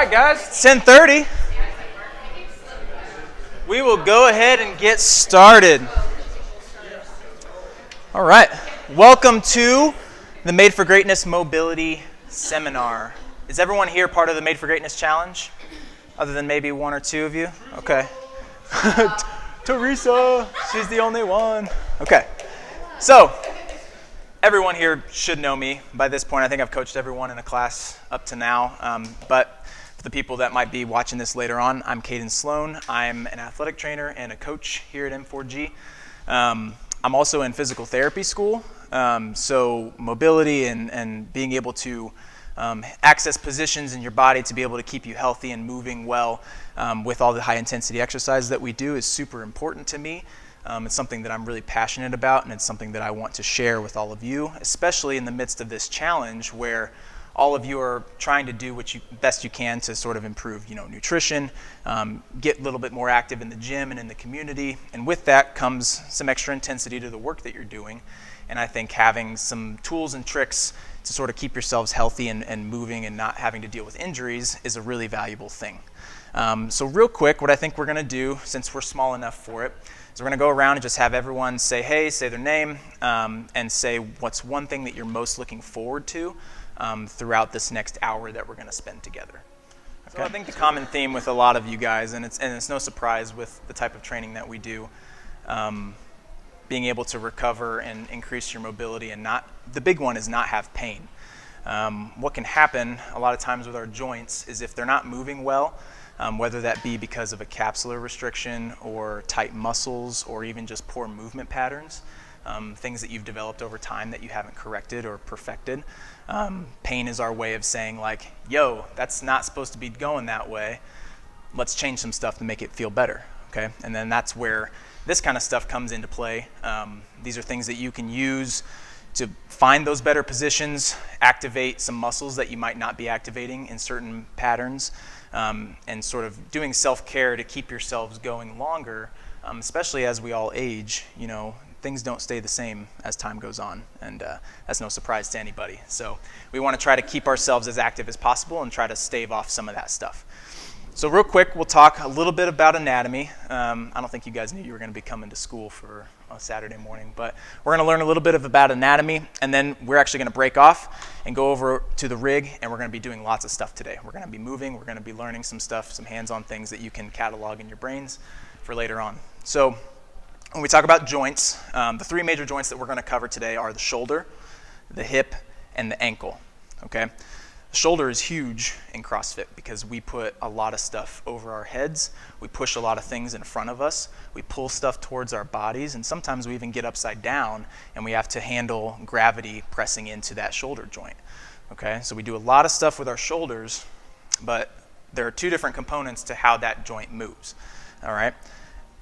right, guys, it's 10:30. We will go ahead and get started. All right, welcome to the Made for Greatness Mobility Seminar. Is everyone here part of the Made for Greatness Challenge? Other than maybe one or two of you? Okay. Teresa, she's the only one. Okay, so everyone here should know me by this point. I think I've coached everyone in a class up to now, but for the people that might be watching this later on, I'm Kaden Sloan. I'm an athletic trainer and a coach here at M4G. I'm also in physical therapy school, so mobility and being able to access positions in your body to be able to keep you healthy and moving well with all the high intensity exercise that we do is super important to me. It's something that I'm really passionate about, and it's something that I want to share with all of you, especially in the midst of this challenge where all of you are trying to do what you best you can to sort of improve, nutrition, get a little bit more active in the gym and in the community, and with that comes some extra intensity to the work that you're doing. And I think having some tools and tricks to sort of keep yourselves healthy and moving and not having to deal with injuries is a really valuable thing. So real quick, what I think we're going to do, since we're small enough for it, is we're going to go around and just have everyone say hey, say their name, and say what's one thing that you're most looking forward to throughout this next hour that we're going to spend together. Okay. So I think the common theme with a lot of you guys, and it's no surprise with the type of training that we do, being able to recover and increase your mobility and the big one is not have pain. What can happen a lot of times with our joints is if they're not moving well, whether that be because of a capsular restriction or tight muscles or even just poor movement patterns, things that you've developed over time that you haven't corrected or perfected. Pain is our way of saying like, yo, that's not supposed to be going that way. Let's change some stuff to make it feel better, okay? And then that's where this kind of stuff comes into play. These are things that you can use to find those better positions, activate some muscles that you might not be activating in certain patterns, and sort of doing self-care to keep yourselves going longer, especially as we all age. Things don't stay the same as time goes on, and that's no surprise to anybody. So we want to try to keep ourselves as active as possible and try to stave off some of that stuff. So real quick, we'll talk a little bit about anatomy. I don't think you guys knew you were going to be coming to school for a Saturday morning, but we're going to learn a little bit about anatomy, and then we're actually going to break off and go over to the rig, and we're going to be doing lots of stuff today. We're going to be moving, we're going to be learning some stuff, some hands-on things that you can catalog in your brains for later on. So when we talk about joints, the three major joints that we're going to cover today are the shoulder, the hip, and the ankle, okay? The shoulder is huge in CrossFit because we put a lot of stuff over our heads. We push a lot of things in front of us. We pull stuff towards our bodies, and sometimes we even get upside down, and we have to handle gravity pressing into that shoulder joint, okay? So we do a lot of stuff with our shoulders, but there are two different components to how that joint moves, all right?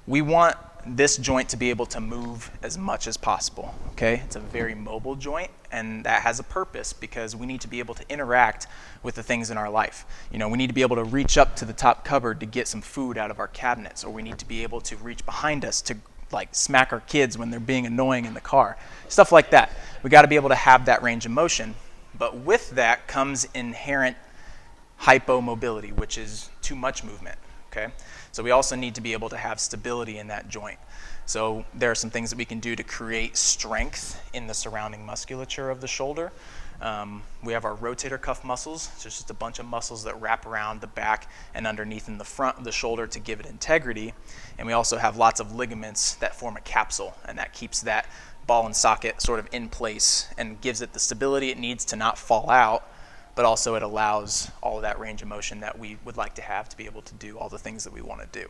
We want this joint to be able to move as much as possible, okay? It's a very mobile joint, and that has a purpose because we need to be able to interact with the things in our life. We need to be able to reach up to the top cupboard to get some food out of our cabinets, or we need to be able to reach behind us to smack our kids when they're being annoying in the car, stuff like that. We got to be able to have that range of motion, but with that comes inherent hypomobility, which is too much movement, okay? So we also need to be able to have stability in that joint. So there are some things that we can do to create strength in the surrounding musculature of the shoulder. We have our rotator cuff muscles. So it's just a bunch of muscles that wrap around the back and underneath in the front of the shoulder to give it integrity. And we also have lots of ligaments that form a capsule, and that keeps that ball and socket sort of in place and gives it the stability it needs to not fall out, but also it allows all of that range of motion that we would like to have to be able to do all the things that we want to do.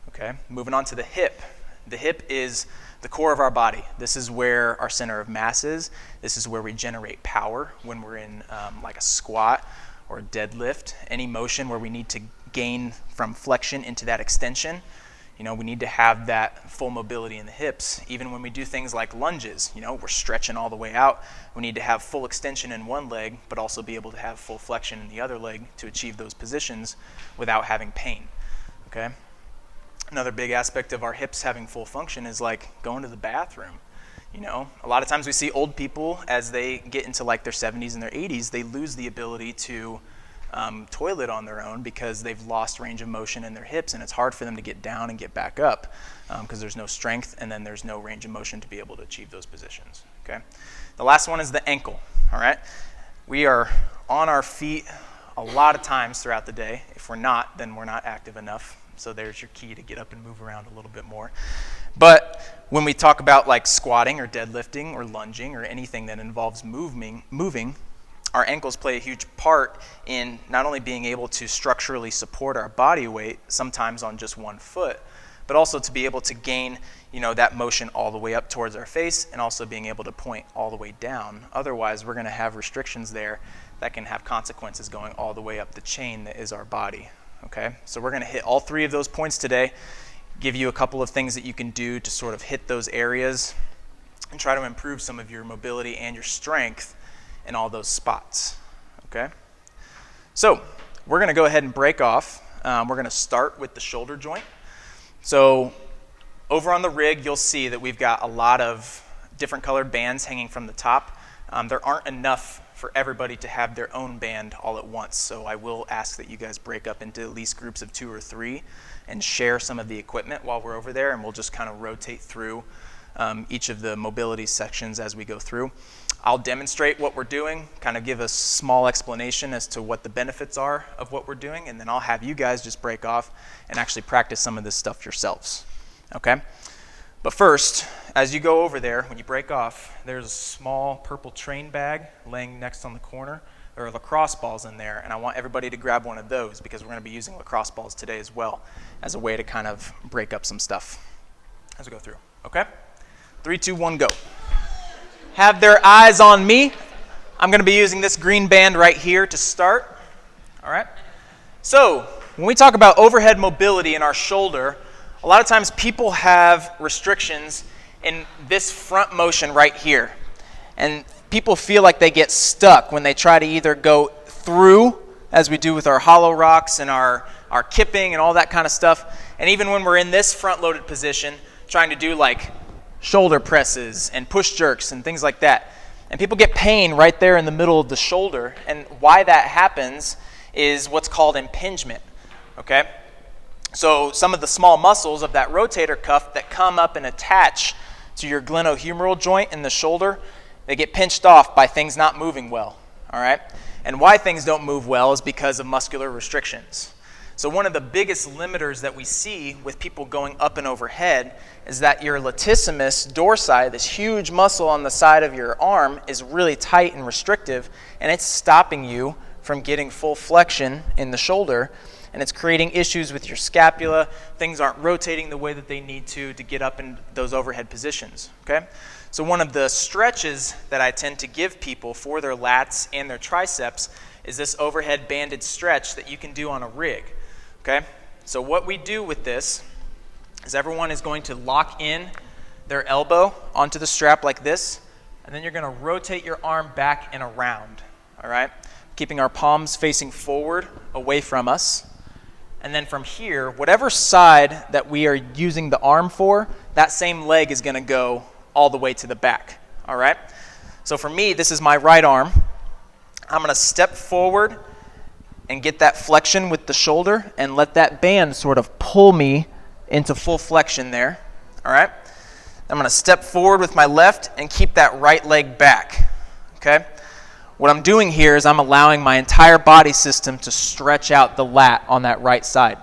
Okay, moving on to the hip. The hip is the core of our body. This is where our center of mass is. This is where we generate power when we're in like a squat or a deadlift. Any motion where we need to gain from flexion into that extension. We need to have that full mobility in the hips. Even when we do things like lunges, we're stretching all the way out. We need to have full extension in one leg, but also be able to have full flexion in the other leg to achieve those positions without having pain, okay? Another big aspect of our hips having full function is like going to the bathroom. A lot of times we see old people as they get into like their 70s and their 80s, they lose the ability to toilet on their own because they've lost range of motion in their hips, and it's hard for them to get down and get back up because there's no strength and then there's no range of motion to be able to achieve those positions. Okay. The last one is the ankle. All right. We are on our feet a lot of times throughout the day. If we're not, then we're not active enough. So there's your key to get up and move around a little bit more. But when we talk about like squatting or deadlifting or lunging or anything that involves moving, our ankles play a huge part in not only being able to structurally support our body weight, sometimes on just one foot, but also to be able to gain, that motion all the way up towards our face and also being able to point all the way down. Otherwise, we're going to have restrictions there that can have consequences going all the way up the chain that is our body. Okay, so we're going to hit all three of those points today, give you a couple of things that you can do to sort of hit those areas and try to improve some of your mobility and your strength in all those spots. Okay, so we're going to go ahead and break off. We're going to start with the shoulder joint. So over on the rig, you'll see that we've got a lot of different colored bands hanging from the top. There aren't enough for everybody to have their own band all at once. So I will ask that you guys break up into at least groups of 2 or 3 and share some of the equipment while we're over there, and we'll just kind of rotate through each of the mobility sections as we go through. I'll demonstrate what we're doing, kind of give a small explanation as to what the benefits are of what we're doing, and then I'll have you guys just break off and actually practice some of this stuff yourselves. Okay? But first, as you go over there, when you break off, there's a small purple train bag laying next on the corner. There are lacrosse balls in there, and I want everybody to grab one of those because we're going to be using lacrosse balls today as well as a way to kind of break up some stuff as we go through. Okay? 3, 2, 1, go. Have their eyes on me. I'm going to be using this green band right here to start. All right? So when we talk about overhead mobility in our shoulder, a lot of times people have restrictions in this front motion right here. And people feel like they get stuck when they try to either go through, as we do with our hollow rocks and our kipping and all that kind of stuff. And even when we're in this front-loaded position, trying to do like shoulder presses and push jerks and things like that. And people get pain right there in the middle of the shoulder. And why that happens is what's called impingement. Okay? So some of the small muscles of that rotator cuff that come up and attach to your glenohumeral joint in the shoulder, they get pinched off by things not moving well, all right? And why things don't move well is because of muscular restrictions. So one of the biggest limiters that we see with people going up and overhead is that your latissimus dorsi, this huge muscle on the side of your arm, is really tight and restrictive, and it's stopping you from getting full flexion in the shoulder, and it's creating issues with your scapula. Things aren't rotating the way that they need to get up in those overhead positions, okay? So one of the stretches that I tend to give people for their lats and their triceps is this overhead banded stretch that you can do on a rig, okay? So what we do with this is everyone is going to lock in their elbow onto the strap like this, and then you're going to rotate your arm back and around, all right? Keeping our palms facing forward away from us. And then from here, whatever side that we are using the arm for, that same leg is going to go all the way to the back, all right? So for me, this is my right arm. I'm going to step forward and get that flexion with the shoulder and let that band sort of pull me into full flexion there, all right? I'm going to step forward with my left and keep that right leg back, okay? What I'm doing here is I'm allowing my entire body system to stretch out the lat on that right side,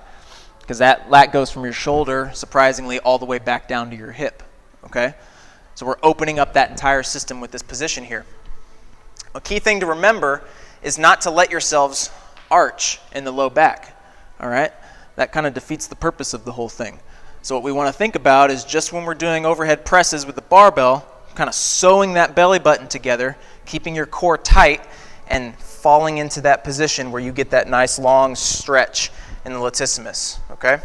because that lat goes from your shoulder, surprisingly, all the way back down to your hip, okay? So we're opening up that entire system with this position here. A key thing to remember is not to let yourselves arch in the low back, all right? That kind of defeats the purpose of the whole thing. So what we want to think about is just when we're doing overhead presses with the barbell, kind of sewing that belly button together, keeping your core tight, and falling into that position where you get that nice long stretch in the latissimus, okay?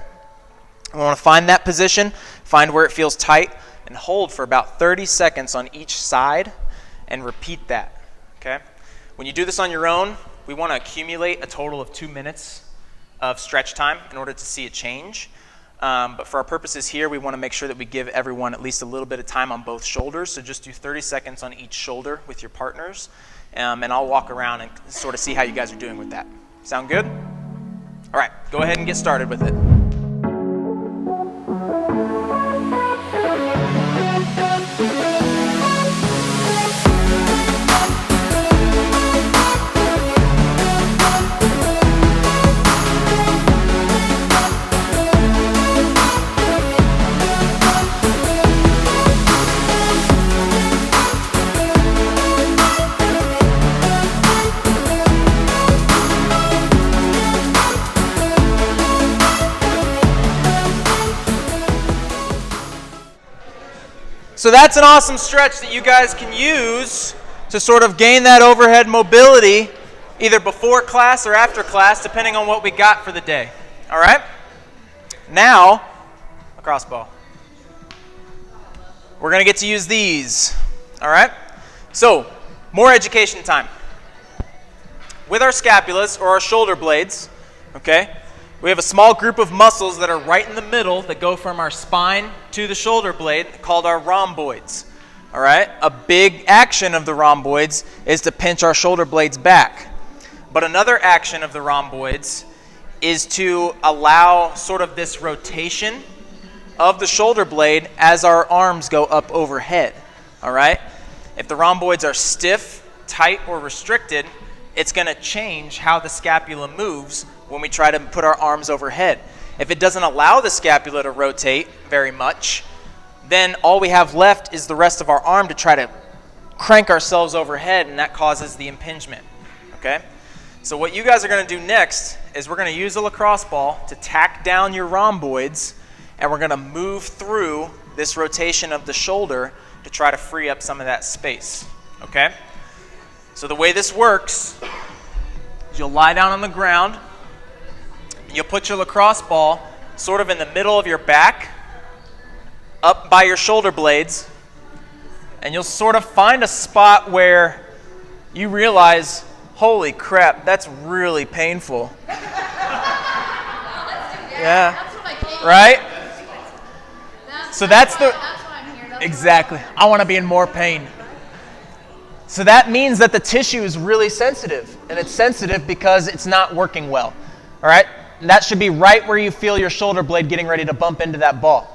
We want to find that position, find where it feels tight, and hold for about 30 seconds on each side, and repeat that, okay? When you do this on your own, we want to accumulate a total of 2 minutes of stretch time in order to see a change. But for our purposes here, we want to make sure that we give everyone at least a little bit of time on both shoulders. So just do 30 seconds on each shoulder with your partners. And I'll walk around and sort of see how you guys are doing with that. Sound good? All right, go ahead and get started with it. So that's an awesome stretch that you guys can use to sort of gain that overhead mobility either before class or after class, depending on what we got for the day. All right? Now, lacrosse ball. We're going to get to use these. All right? So, more education time. With our scapulas or our shoulder blades, okay, we have a small group of muscles that are right in the middle that go from our spine to the shoulder blade called our rhomboids. All right? A big action of the rhomboids is to pinch our shoulder blades back. But another action of the rhomboids is to allow sort of this rotation of the shoulder blade as our arms go up overhead. All right? If the rhomboids are stiff, tight, or restricted, it's going to change how the scapula moves when we try to put our arms overhead. If it doesn't allow the scapula to rotate very much, then all we have left is the rest of our arm to try to crank ourselves overhead, and that causes the impingement, okay? So what you guys are going to do next is we're going to use a lacrosse ball to tack down your rhomboids, and we're going to move through this rotation of the shoulder to try to free up some of that space, okay? So the way this works is you'll lie down on the ground, you'll put your lacrosse ball sort of in the middle of your back, up by your shoulder blades, and you'll sort of find a spot where you realize, holy crap, that's really painful. Yeah, right? So that's the, exactly. I want to be in more pain. So that means that the tissue is really sensitive, and it's sensitive because it's not working well, all right? And that should be right where you feel your shoulder blade getting ready to bump into that ball.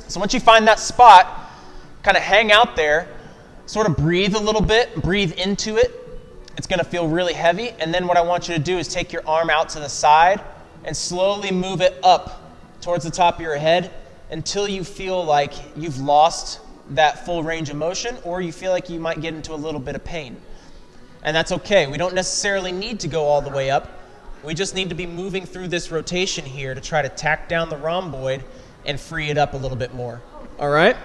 So once you find that spot, kind of hang out there, sort of breathe a little bit, breathe into it. It's going to feel really heavy. And then what I want you to do is take your arm out to the side and slowly move it up towards the top of your head until you feel like you've lost that full range of motion, or you feel like you might get into a little bit of pain. And that's okay. We don't necessarily need to go all the way up. We just need to be moving through this rotation here to try to tack down the rhomboid and free it up a little bit more. All right?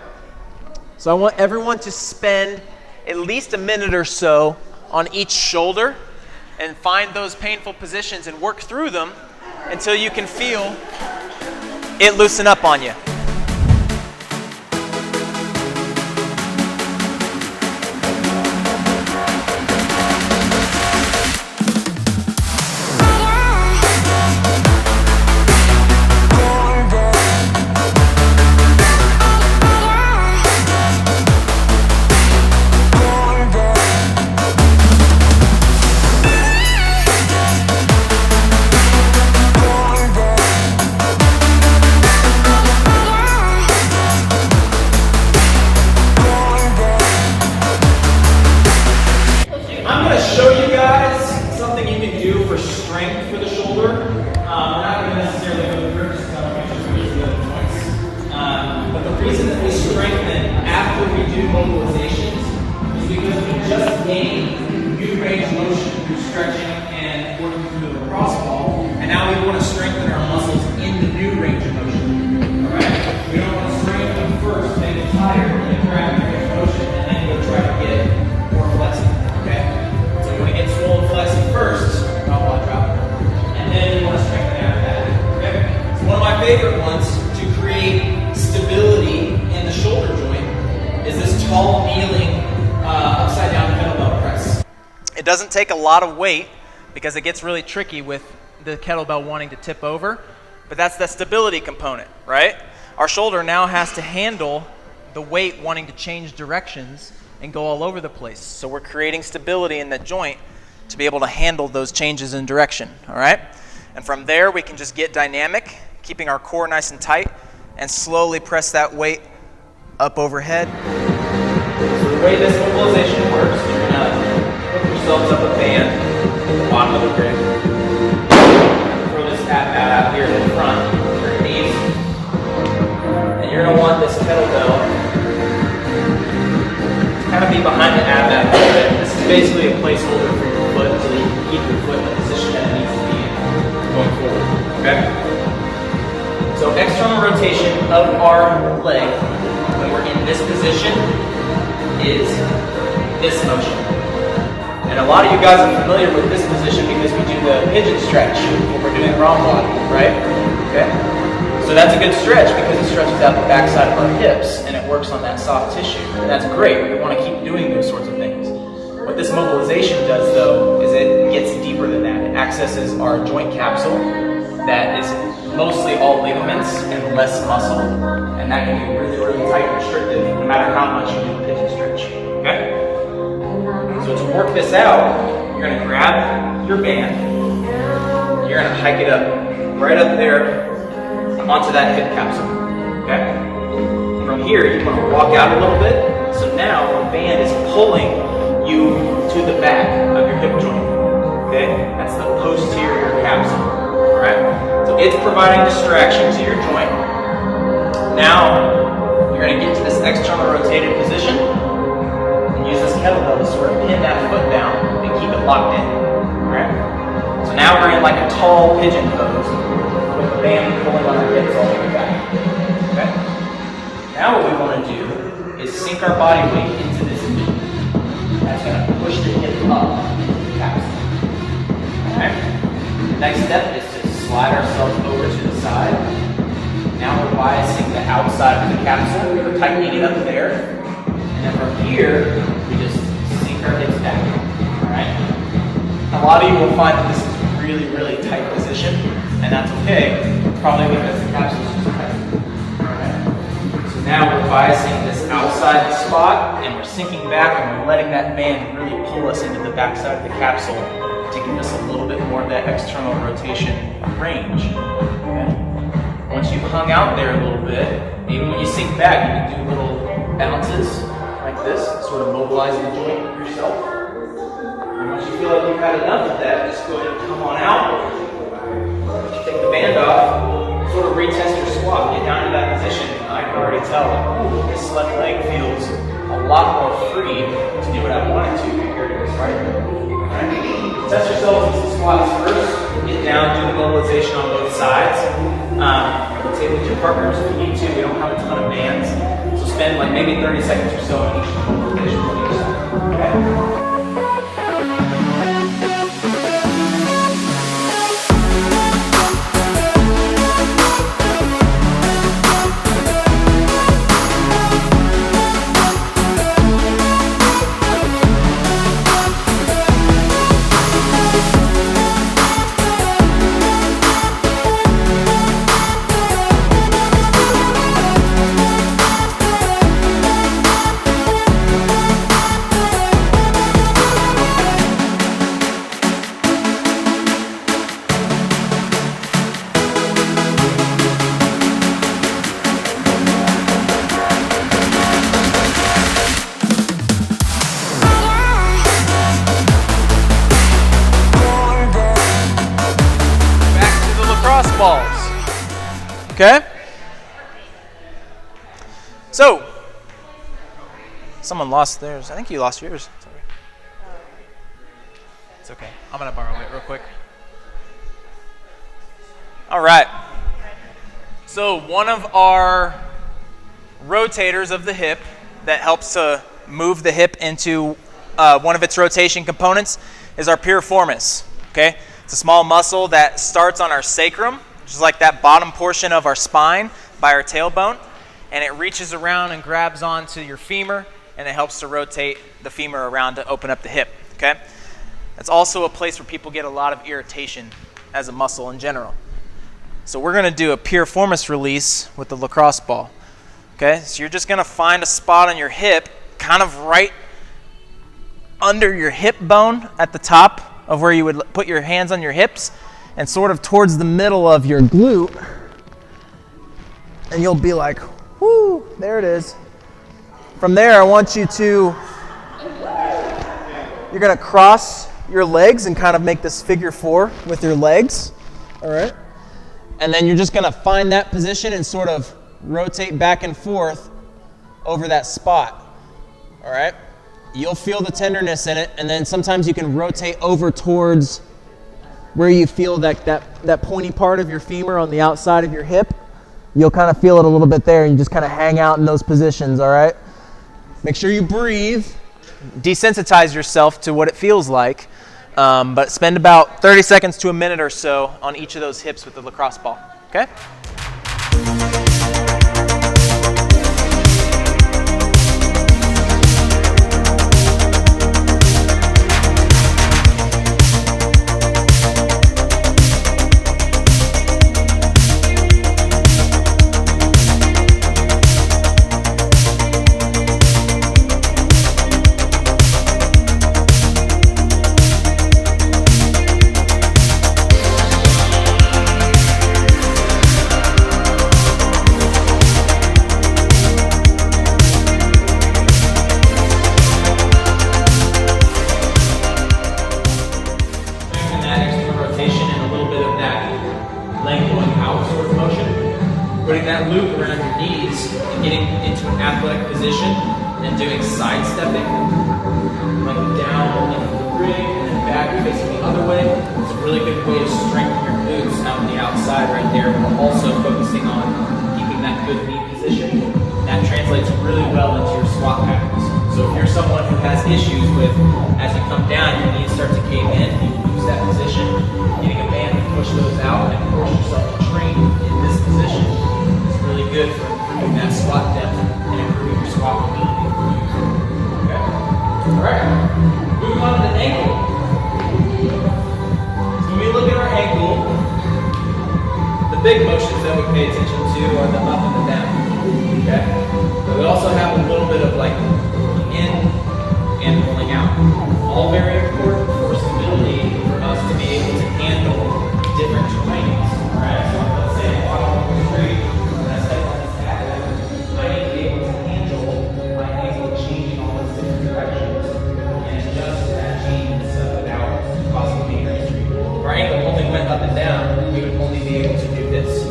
So I want everyone to spend at least a minute or so on each shoulder and find those painful positions and work through them until you can feel it loosen up on you. favorite ones to create stability in the shoulder joint is this tall kneeling upside down kettlebell press. It doesn't take a lot of weight because it gets really tricky with the kettlebell wanting to tip over, but that's the stability component, right? Our shoulder now has to handle the weight wanting to change directions and go all over the place. So we're creating stability in the joint to be able to handle those changes in direction, all right? And from there, we can just get dynamic, keeping our core nice and tight, and slowly press that weight up overhead. So the way this mobilization works, you're going to hook yourselves up a band at the bottom of the rig. Throw this ab mat out here in the front with your knees. And you're going to want this kettlebell to kind of be behind the ab mat a little bit. This is basically a placeholder for your foot so that you can keep your foot in the position that it needs to be in going forward. Okay? So external rotation of our leg when we're in this position is this motion. And a lot of you guys are familiar with this position because we do the pigeon stretch when we're doing wrong body, right? Okay? So that's a good stretch because it stretches out the backside of our hips and it works on that soft tissue. And that's great. We want to keep doing those sorts of things. What this mobilization does though is it gets deeper than that. It accesses our joint capsule that is mostly all ligaments and less muscle. And that can be really, really tight and restrictive no matter how much you do the pigeon stretch. Okay? So to work this out, you're going to grab your band. You're going to hike it up right up there onto that hip capsule. Okay? From here, you want to walk out a little bit. So now the band is pulling you to the back of your hip joint. Okay? That's the posterior capsule. Alright? So it's providing distraction to your joint. Now, you're going to get to this external rotated position and use this kettlebell to sort of pin that foot down and keep it locked in. Alright? So now we're in like a tall pigeon pose with the band pulling on our hips all the way back. Okay? Now what we want to do is sink our body weight into this knee. That's going to push the hip up into the capsule. Alright? The next step is to slide ourselves over to the side. Now we're biasing the outside of the capsule. We're tightening it up there. And then from here, we just sink our hips back. Alright? A lot of you will find that this is a really, really tight position, and that's okay. Probably because the capsule is just tight. Alright? So now we're biasing this outside spot, and we're sinking back, and we're letting that band really pull us into the backside of the capsule to give us a little bit more of that external rotation range. Okay? Once you've hung out there a little bit, even when you sink back, you can do little bounces like this, sort of mobilize the joint yourself. And once you feel like you've had enough of that, just go ahead and come on out. Take the band off, sort of retest your squat, get down to that position. I can already tell that, ooh, this left leg feels a lot more free to do what I wanted to compared to this right leg. Right? Test yourselves with some squats first. Get down, do the mobilization on both sides. Rotate with your partners if you need to. We don't have a ton of bands. So spend like maybe 30 seconds or so on each mobilization on each side. Okay? Okay? So, someone lost theirs. I think you lost yours. Sorry. It's okay. I'm going to borrow it real quick. All right. So, one of our rotators of the hip that helps to move the hip into one of its rotation components is our piriformis. Okay? It's a small muscle that starts on our sacrum, which is like that bottom portion of our spine by our tailbone, and it reaches around and grabs onto your femur, and it helps to rotate the femur around to open up the hip, okay? That's also a place where people get a lot of irritation as a muscle in general. So we're going to do a piriformis release with the lacrosse ball, okay? So you're just going to find a spot on your hip, kind of right under your hip bone at the top, of where you would put your hands on your hips and sort of towards the middle of your glute. And you'll be like, whoo, there it is. From there, I want you to, you're gonna cross your legs and kind of make this figure 4 with your legs, all right? And then you're just gonna find that position and sort of rotate back and forth over that spot, all right? You'll feel the tenderness in it, and then sometimes you can rotate over towards where you feel that pointy part of your femur on the outside of your hip. You'll kind of feel it a little bit there, and you just kind of hang out in those positions, all right? Make sure you breathe. Desensitize yourself to what it feels like, but spend about 30 seconds to a minute or so on each of those hips with the lacrosse ball, okay? Putting that loop around your knees and getting into an athletic position and doing sidestepping, like down into the ring and then back facing the other way. It's a really good way to strengthen your glutes out on the outside right there, while also focusing on keeping that good knee position. That translates really well into your squat patterns. So if you're someone who has issues with, as you come down, your knees start to cave in, you lose that position, getting a band to push those out and force yourself to train in this position. Really good for improving that squat depth and improving your squat mobility. Okay? Alright. Moving on to the ankle. So when we look at our ankle, the big motions that we pay attention to are the up and the down. Okay? But we also have a little bit of like rolling in and rolling out. All very important for stability for us to be able to handle different terrains. Alright? So let's say I walk on the street. Up and down, we would only be able to do this. We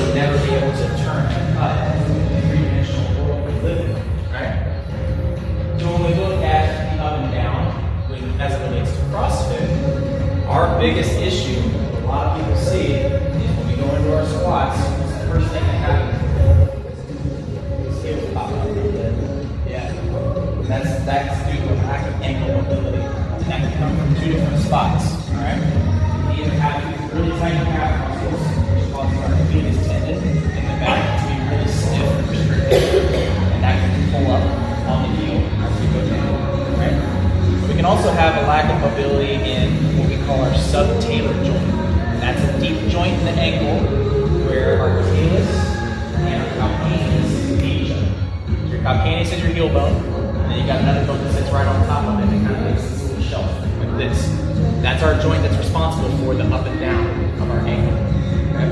would never be able to turn and cut in the three-dimensional world we live in, right? So when we look at the up and down, as it relates to CrossFit, our biggest issue, a lot of people see, is when we go into our squats, the first thing that happens is heels pop up a little bit. Yeah. And that's due to a lack of ankle mobility. And that can come from 2 different spots, all right? Either having really tight calf muscles, which causes our Achilles tendon in the back to be really stiff and restricted, and that can pull up on the heel as we go down. Right? We can also have a lack of mobility in what we call our subtalar joint. And that's a deep joint in the ankle where our talus and our calcaneus meet each other. Your calcaneus is your heel bone, and then you got another bone that sits right on top of it that kind of makes this little shelf like this. That's our joint that's responsible for the up and down of our ankle. Okay?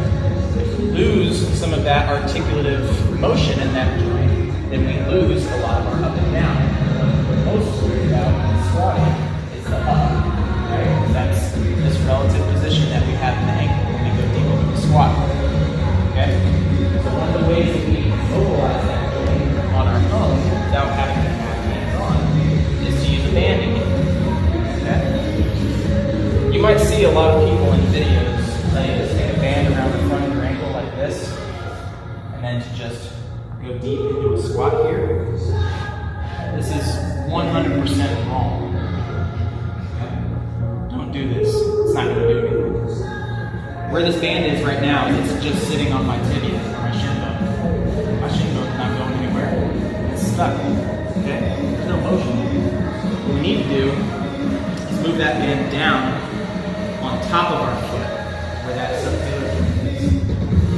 If we lose some of that articulative motion in that joint, then we lose a lot of our up and down. What we're most worried about in squatting is the up. Right? That's this relative position that we have in the ankle when we go deep into the squat. Okay? So one of the ways that we mobilize that joint on our own without having to have hands on is to use a band again. You might see a lot of people in videos tell you to stick a band around the front of your ankle like this, and then to just go deep into a squat here. This is 100% wrong. Don't do this. It's not going to do anything. Where this band is right now, it's just sitting on my tibia or my shin bone. My shin bone's not going anywhere. It's stuck. Okay? There's no motion. What we need to do is move that band down on top of our foot, where that subtalar joint is.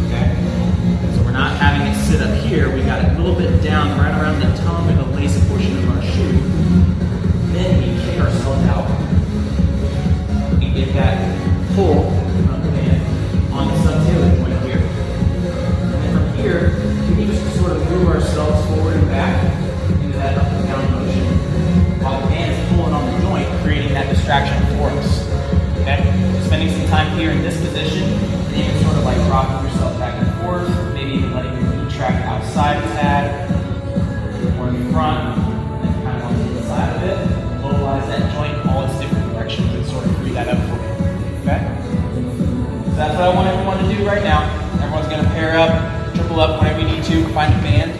Okay? So we're not having it sit up here, we got it a little bit down right around the tongue and the lace portion of our shoe. Then we kick ourselves out now side pad, one in front, and kind of on the inside of it. Mobilize that joint in all its different directions and sort of free that up for you. Okay? So that's what I want everyone to do right now. Everyone's going to pair up, triple up whenever you need to, find a band.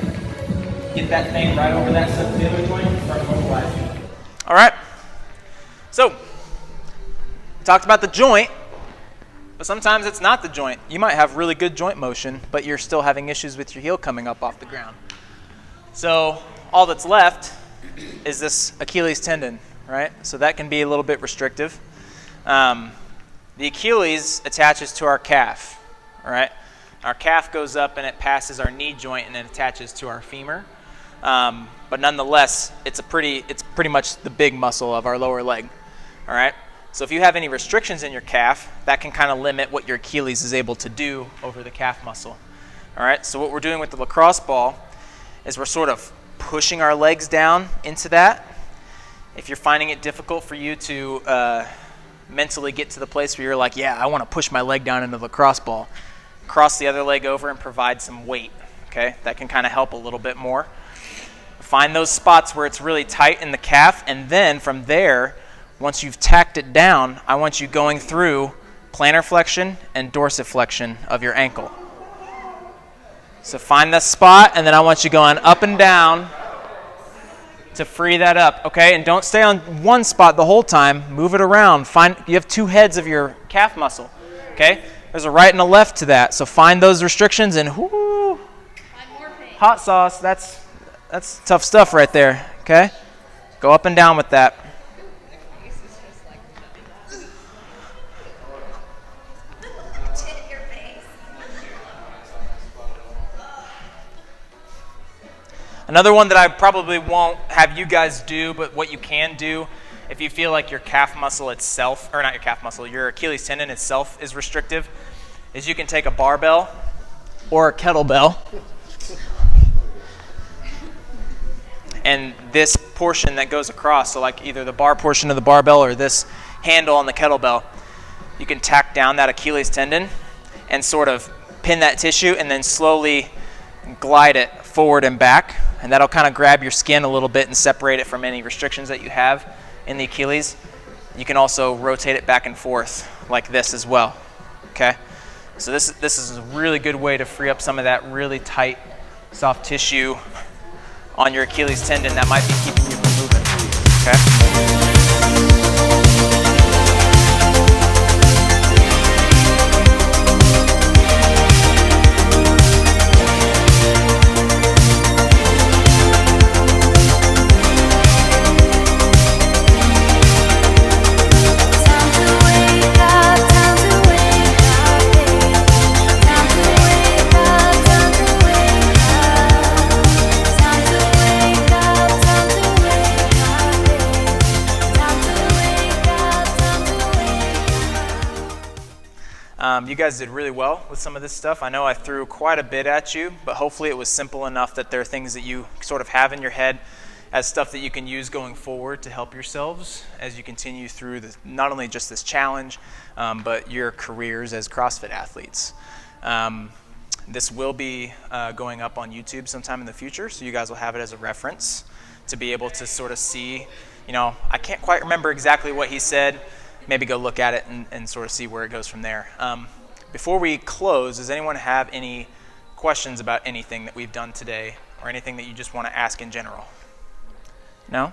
Get that thing right over that subtalar joint and start mobilizing. All right. So, talked about the joint, but sometimes it's not the joint. You might have really good joint motion, but you're still having issues with your heel coming up off the ground. So, all that's left is this Achilles tendon, right? So that can be a little bit restrictive. The Achilles attaches to our calf, all right? Our calf goes up and it passes our knee joint and it attaches to our femur. But nonetheless, it's pretty much the big muscle of our lower leg, all right? So if you have any restrictions in your calf, that can kind of limit what your Achilles is able to do over the calf muscle, all right? So what we're doing with the lacrosse ball is we're sort of pushing our legs down into that. If you're finding it difficult for you to mentally get to the place where you're like, yeah, I want to push my leg down into the lacrosse ball, cross the other leg over and provide some weight, okay? That can kind of help a little bit more. Find those spots where it's really tight in the calf, and then from there, once you've tacked it down, I want you going through plantar flexion and dorsiflexion of your ankle. So find the spot, and then I want you going up and down to free that up, okay? And don't stay on one spot the whole time. Move it around. You have two heads of your calf muscle, okay? There's a right and a left to that. So find those restrictions, and whoo, hot sauce, that's tough stuff right there, okay? Go up and down with that. Another one that I probably won't have you guys do, but what you can do if you feel like your calf muscle itself, or not your calf muscle, your Achilles tendon itself is restrictive, is you can take a barbell or a kettlebell, and this portion that goes across, so like either the bar portion of the barbell or this handle on the kettlebell, you can tack down that Achilles tendon and sort of pin that tissue and then slowly glide it forward and back, and that'll kind of grab your skin a little bit and separate it from any restrictions that you have in the Achilles. You can also rotate it back and forth like this as well, okay? So this is a really good way to free up some of that really tight, soft tissue on your Achilles tendon that might be keeping you from moving, okay? You guys did really well with some of this stuff. I know I threw quite a bit at you, but hopefully it was simple enough that there are things that you sort of have in your head as stuff that you can use going forward to help yourselves as you continue through not only just this challenge, but your careers as CrossFit athletes. This will be going up on YouTube sometime in the future, so you guys will have it as a reference to be able to sort of see, I can't quite remember exactly what he said. Maybe go look at it and sort of see where it goes from there. Before we close, does anyone have any questions about anything that we've done today or anything that you just want to ask in general? No?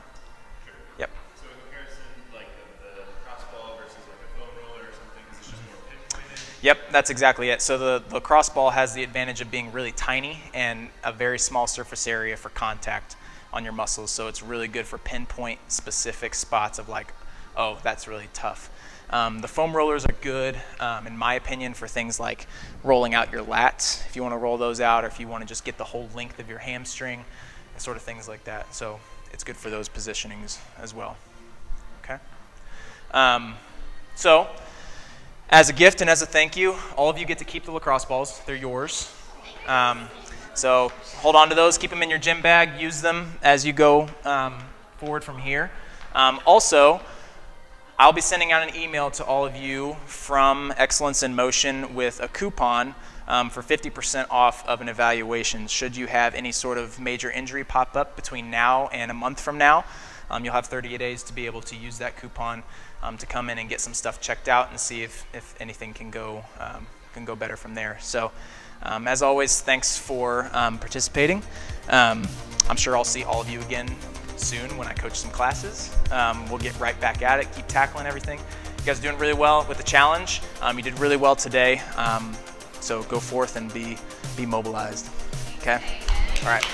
Sure. Yep. So in comparison, like the crossball versus like a foam roller or something, is it just more pinpointed? Yep, that's exactly it. So the lacrosse ball has the advantage of being really tiny and a very small surface area for contact on your muscles. So it's really good for pinpoint specific spots of like, oh, that's really tough. The foam rollers are good, in my opinion, for things like rolling out your lats, if you want to roll those out, or if you want to just get the whole length of your hamstring, and sort of things like that. So it's good for those positionings as well. Okay. So as a gift and as a thank you, all of you get to keep the lacrosse balls. They're yours. So hold on to those. Keep them in your gym bag. Use them as you go forward from here. Also, I'll be sending out an email to all of you from Excellence in Motion with a coupon for 50% off of an evaluation. Should you have any sort of major injury pop up between now and a month from now, you'll have 30 days to be able to use that coupon to come in and get some stuff checked out and see if anything can go better from there. So as always, thanks for participating. I'm sure I'll see all of you again soon when I coach some classes. We'll get right back at it, keep tackling everything. You guys are doing really well with the challenge. You did really well today. So go forth and be mobilized. Okay? All right.